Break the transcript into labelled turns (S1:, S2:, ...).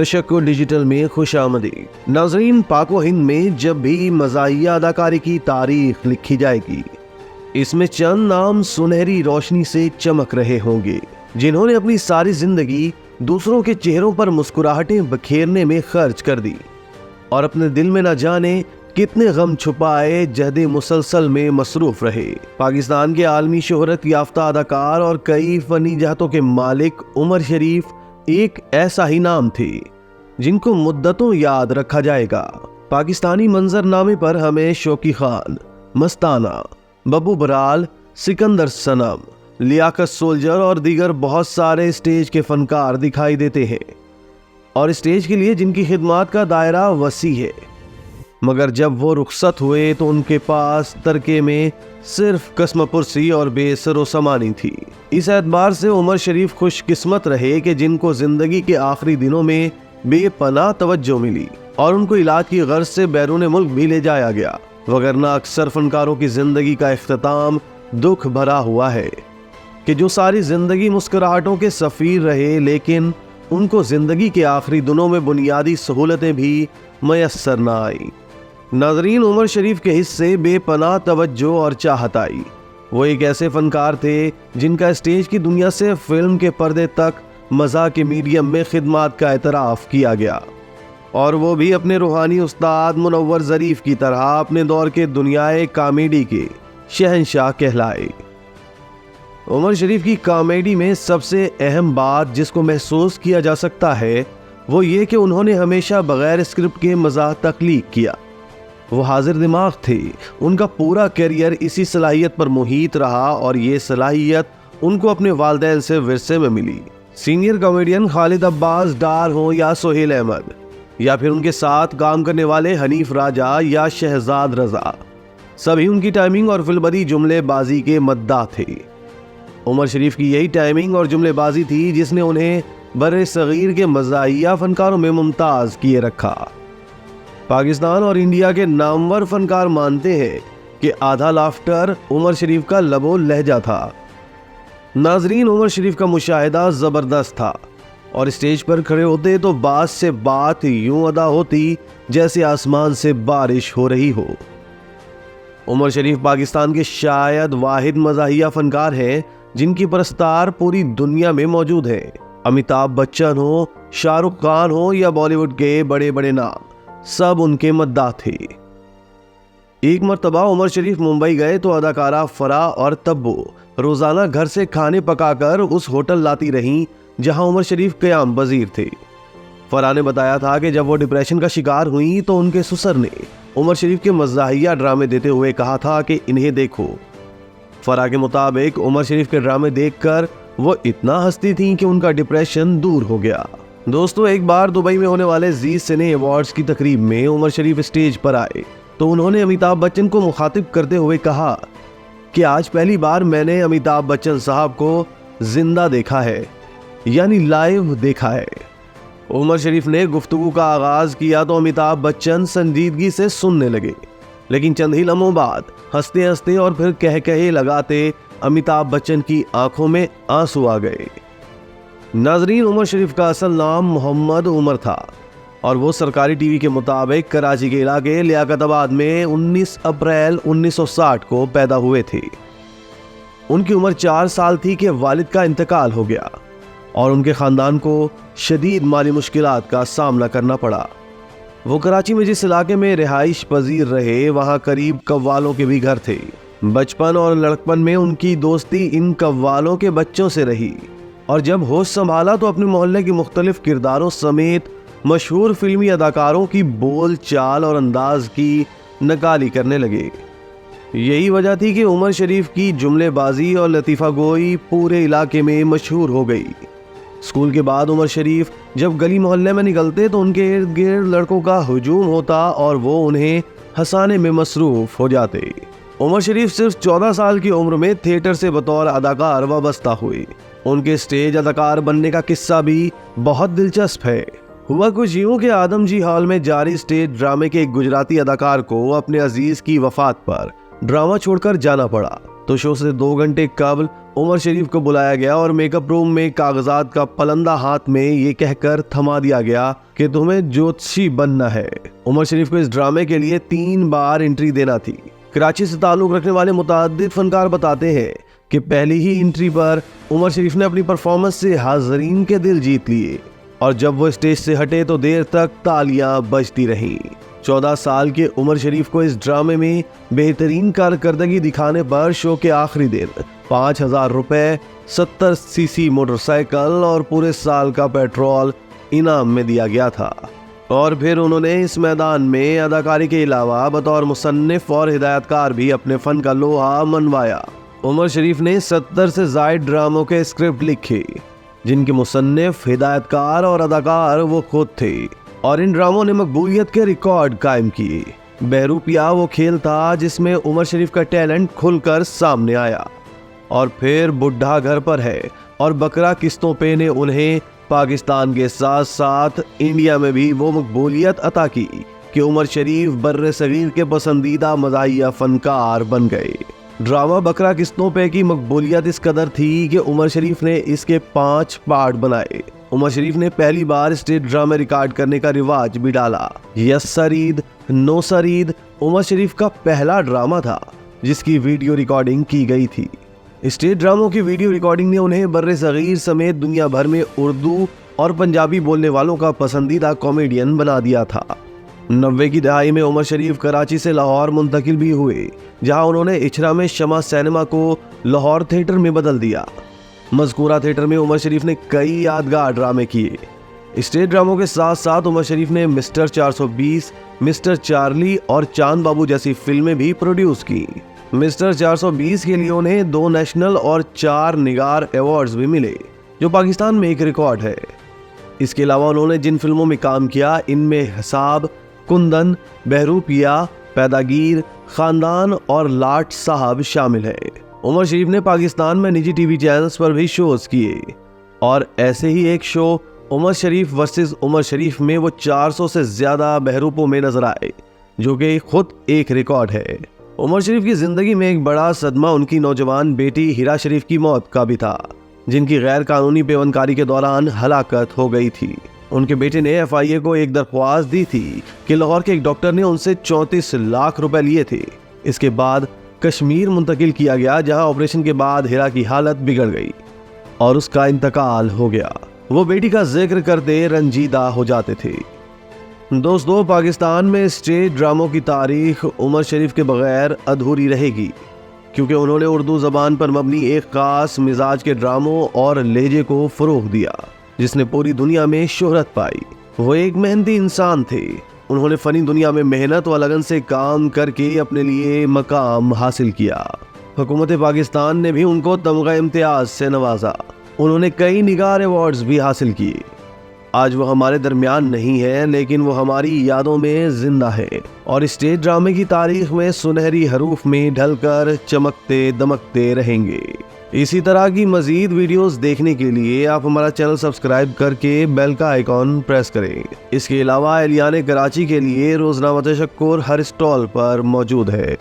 S1: तशक्कुर digital में खुश आमदी। नाज़रीन, पाक व हिंद में जब भी मज़ाहिया अदाकारी की तारीख लिखी जाएगी, इसमें चंद नाम सुनहरी रोशनी से चमक रहे होंगे, जिन्होंने अपनी सारी जिंदगी दूसरों के चेहरों पर मुस्कुराहटें बखेरने में खर्च कर दी और अपने दिल में न जाने कितने गम छुपाए जहदे मुसलसल में मसरूफ रहे। पाकिस्तान के आलमी शोहरत याफ्ता अदाकार और कई फनी जहतों के मालिक उमर शरीफ एक ऐसा ही नाम थे जिनको मुद्दतों याद रखा जाएगा। पाकिस्तानी मंजरनामे पर हमें शौकी खान, मस्ताना, बब्बू बराल, सिकंदर सनम, लियाकत सोल्जर और दीगर बहुत सारे स्टेज के फनकार दिखाई देते हैं और स्टेज के लिए जिनकी खिदमत का दायरा वसी है, मगर जब वो रुखसत हुए तो उनके पास तरके में सिर्फ कसमपुरसी और बेसरो समानी थी। इस एतबार से उमर शरीफ खुशकिस्मत रहे कि जिनको जिंदगी के आखिरी दिनों में बेपनाह तवज्जो मिली और उनको इलाज की गर्ज से बैरून मुल्क भी ले जाया गया, वगरना अक्सर फनकारों की जिंदगी का इख्तिताम दुख भरा हुआ है कि जो सारी जिंदगी मुस्कुराहटों के सफीर रहे, लेकिन उनको जिंदगी के आखिरी दिनों में बुनियादी सहूलतें भी मयस्सर न आई। नाज़रीन, उमर शरीफ के हिस्से बेपनाह तवज्जो और चाहत आई। वो एक ऐसे फनकार थे जिनका स्टेज की दुनिया से फिल्म के पर्दे तक मज़ाह के मीडियम में खिदमत का एतराफ़ किया गया और वो भी अपने रूहानी उस्ताद मुनव्वर ज़रीफ की तरह अपने दौर के दुनियाए कॉमेडी के शहंशाह कहलाए। उमर शरीफ की कॉमेडी में सबसे अहम बात जिसको महसूस किया जा सकता है वो ये कि उन्होंने हमेशा बगैर स्क्रिप्ट के मज़ाह तख्लीक किया। वो हाजिर दिमाग थे। उनका पूरा करियर इसी सलाहियत पर मुहित रहा और ये सलाहियत उनको अपने वालिदैन से विरसे में मिली। सीनियर कॉमेडियन खालिद अब्बास डार हो या सोहेल अहमद या फिर उनके साथ काम करने वाले हनीफ राजा या शहजाद रजा, सभी उनकी टाइमिंग और फिल्मबदी जुमलेबाजी के मद्दाह थे। उमर शरीफ की यही टाइमिंग और जुमलेबाजी थी जिसने उन्हें बर्रे सगीर के मज़ाहिया फनकारों में मुमताज़ किए रखा। पाकिस्तान और इंडिया के नामवर फनकार मानते हैं कि आधा लाफ्टर उमर शरीफ का लबो लहजा था। नाजरीन, उमर शरीफ का मुशाहिदा ज़बरदस्त था और स्टेज पर खड़े होते तो बात से बात यूं अदा होती जैसे आसमान से बारिश हो रही हो। उमर शरीफ पाकिस्तान के शायद वाहिद मज़ाहिया फनकार हैं जिनकी परस्तार पूरी दुनिया में मौजूद है। अमिताभ बच्चन हो, शाहरुख खान हो या बॉलीवुड के बड़े बड़े नाम, सब उनके मद्दाह थे। एक मर्तबा उमर शरीफ मुंबई गए तो अदाकारा फरा और तब्बू रोजाना घर से खाने पकाकर उस होटल लाती रहीं जहां उमर शरीफ क़याम वजीर थे। फरा ने बताया था कि जब वो डिप्रेशन का शिकार हुई तो उनके ससुर ने उमर शरीफ के मज़ाहिया ड्रामे देते हुए कहा था कि इन्हें देखो। फरा के मुताबिक उमर शरीफ के ड्रामे देखकर वो इतना हंसती थीं कि उनका डिप्रेशन दूर हो गया। दोस्तों, एक बार दुबई में होने वाले जी सिने अवार्ड्स की तकरीब में उमर शरीफ स्टेज पर आए तो उन्होंने अमिताभ बच्चन को मुखातिब करते हुए कहा कि आज पहली बार मैंने अमिताभ बच्चन साहब को जिंदा देखा है, यानी लाइव देखा है। उमर शरीफ ने गुफ्तगू का आगाज किया तो अमिताभ बच्चन संजीदगी से सुनने लगे, लेकिन चंद ही लम्हों बाद हंसते हंसते और फिर कह कहे लगाते अमिताभ बच्चन की आंखों में आंसू आ गए। नाजरीन, उमर शरीफ का असल नाम मोहम्मद उमर था और वो सरकारी टीवी के मुताबिक कराची के इलाके लियाकताबाद में 19 अप्रैल 1960 को पैदा हुए थे। उनकी उम्र 4 साल थी कि वालिद का इंतकाल हो गया और उनके ख़ानदान को शदीद माली मुश्किलात का सामना करना पड़ा। वो कराची में जिस इलाके में रिहाइश पजीर रहे वहाँ करीब कव्वालों के भी घर थे। बचपन और लड़कपन में उनकी दोस्ती इन कव्वालों के बच्चों से रही और जब होश संभाला तो अपने मोहल्ले के मुख्तलिफ किरदारों समेत मशहूर फिल्मी अदाकारों की बोल चाल और अंदाज की नकाली करने लगे। यही वजह थी कि उमर शरीफ की जुमलेबाजी और लतीफ़ा गोई पूरे इलाके में मशहूर हो गई। स्कूल के बाद उमर शरीफ जब गली मोहल्ले में निकलते तो उनके इर्द गिर्द लड़कों का हुजूम होता और वो उन्हें हंसाने में मसरूफ हो जाते। उमर शरीफ सिर्फ 14 साल की उम्र में थिएटर से बतौर अदाकार वाबस्ता हुए। उनके स्टेज अदाकार बनने का किस्सा भी बहुत दिलचस्प है। हुआ कुछ यूं कि आदमजी हॉल में जारी स्टेज ड्रामे के एक गुजराती अदाकार को अपने अजीज की वफात पर ड्रामा छोड़कर जाना पड़ा तो शो से 2 घंटे कबल उमर शरीफ को बुलाया गया और मेकअप रूम में कागजात का पलंदा हाथ में ये कहकर थमा दिया गया कि तुम्हें ज्योतिषी बनना है। उमर शरीफ को इस ड्रामे के लिए 3 बार एंट्री देना थी। कराची से ताल्लुक रखने वाले मुताद्दिद फनकार बताते हैं कि पहली ही एंट्री पर उमर शरीफ ने अपनी परफॉर्मेंस से हाज़रीन के दिल जीत लिए और जब वो स्टेज से हटे तो देर तक तालियां बजती रहीं। 14 साल के उमर शरीफ को इस ड्रामे में बेहतरीन कारकर्दगी दिखाने पर शो के आखिरी दिन 5,000 रुपए, 70 सीसी मोटरसाइकिल और पूरे साल का पेट्रोल इनाम में दिया गया था। और फिर उन्होंने इस मैदान में अदाकारी के अलावा बतौर मुसन्निफ और हिदायतकार भी अपने फन का लोहा मनवाया। उमर शरीफ ने 70 से ज़ायद ड्रामों के स्क्रिप्ट लिखे जिनके मुसन्निफ, हिदायतकार और अदाकार वो खुद थे और इन ड्रामों ने मकबूलियत के रिकॉर्ड कायम किए। बहरूपिया वो खेल था जिसमें उमर शरीफ का टैलेंट खुलकर सामने आया और फिर बुढ़ा घर पर है और बकरा किस्तों पे ने उन्हें पाकिस्तान के साथ साथ इंडिया में भी वो मकबूलियत अता की कि उमर शरीफ बर्रे सगीर के पसंदीदा मज़ाहिया फनकार बन गए। ड्रामा बकरा किस्तों पे की मकबूलियत इस कदर थी कि उमर शरीफ ने इसके 5 पार्ट बनाए। उमर शरीफ ने पहली बार स्टेज ड्रामे रिकॉर्ड करने का रिवाज भी डाला। यस सरीद, नो सरीद उमर शरीफ का पहला ड्रामा था जिसकी वीडियो रिकॉर्डिंग की गई थी। स्टेज ड्रामों की वीडियो रिकॉर्डिंग ने उन्हें बर्रे सगीर समेत दुनिया भर में उर्दू और पंजाबी बोलने वालों का पसंदीदा कॉमेडियन बना दिया था। 90 की दहाई में उमर शरीफ कराची से लाहौर मुंतकिल भी हुए, जहां उन्होंने इचरा में शमा सिनेमा को लाहौर थिएटर में बदल दिया। मज़कूरा थिएटर में उमर शरीफ ने कई यादगार ड्रामे किए। स्टेज ड्रामों के साथ साथ उमर शरीफ ने मिस्टर 420, मिस्टर चार्ली और चांद बाबू जैसी फिल्में भी प्रोड्यूस की। मिस्टर 420 के लिए उन्हें 2 नेशनल और 4 निगार अवार्ड्स भी मिले, जो पाकिस्तान में एक रिकॉर्ड है। इसके अलावा उन्होंने जिन फिल्मों में काम किया इनमें हिसाब, कुंदन, बहरूपिया, पैदागीर, खानदान और लाट साहब शामिल है। उमर शरीफ ने पाकिस्तान में निजी टीवी चैनल्स पर भी शोज किए और ऐसे ही एक शो उमर शरीफ वर्सेस उमर शरीफ में वो 400 से ज्यादा बहरूपों में नजर आए, जो कि खुद एक रिकॉर्ड है। उमर शरीफ की जिंदगी में एक बड़ा सदमा उनकी नौजवान बेटी हिरा शरीफ की मौत का भी था, जिनकी गैर कानूनी पेवनकारी के दौरान हलाकत हो गई थी। उनके बेटे ने FIA को एक दरख्वास्त दी थी कि लाहौर के एक डॉक्टर ने उनसे 34 लाख रुपए लिए थे। इसके बाद कश्मीर मुंतकिल किया गया, जहां ऑपरेशन के बाद हिरा की हालत बिगड़ गई और उसका इंतकाल हो गया। वो बेटी का जिक्र करते रंजीदा हो जाते थे। दोस्तों, पाकिस्तान में स्टेज ड्रामों की तारीख उमर शरीफ के बगैर अधूरी रहेगी, क्योंकि उन्होंने उर्दू ज़बान पर मबनी एक खास मिजाज के ड्रामों और लहजे को फ़रोग़ दिया, जिसने पूरी दुनिया में शोहरत पाई। वो एक मेहनती इंसान थे। उन्होंने फ़नी दुनिया में मेहनत व लगन से काम करके अपने लिए मकाम हासिल किया। हुकूमत पाकिस्तान ने भी उनको तमगा इम्तियाज़ से नवाजा। उन्होंने कई निगार अवार्ड्स भी हासिल किए। आज वो हमारे दरमियान नहीं है, लेकिन वो हमारी यादों में जिंदा है और स्टेज ड्रामे की तारीख में सुनहरी हरूफ में ढलकर चमकते दमकते रहेंगे। इसी तरह की मजीद वीडियोस देखने के लिए आप हमारा चैनल सब्सक्राइब करके बेल का आइकॉन प्रेस करें। इसके अलावा एलियाने कराची के लिए रोज़नामा तशक्कुर हर स्टॉल पर मौजूद है।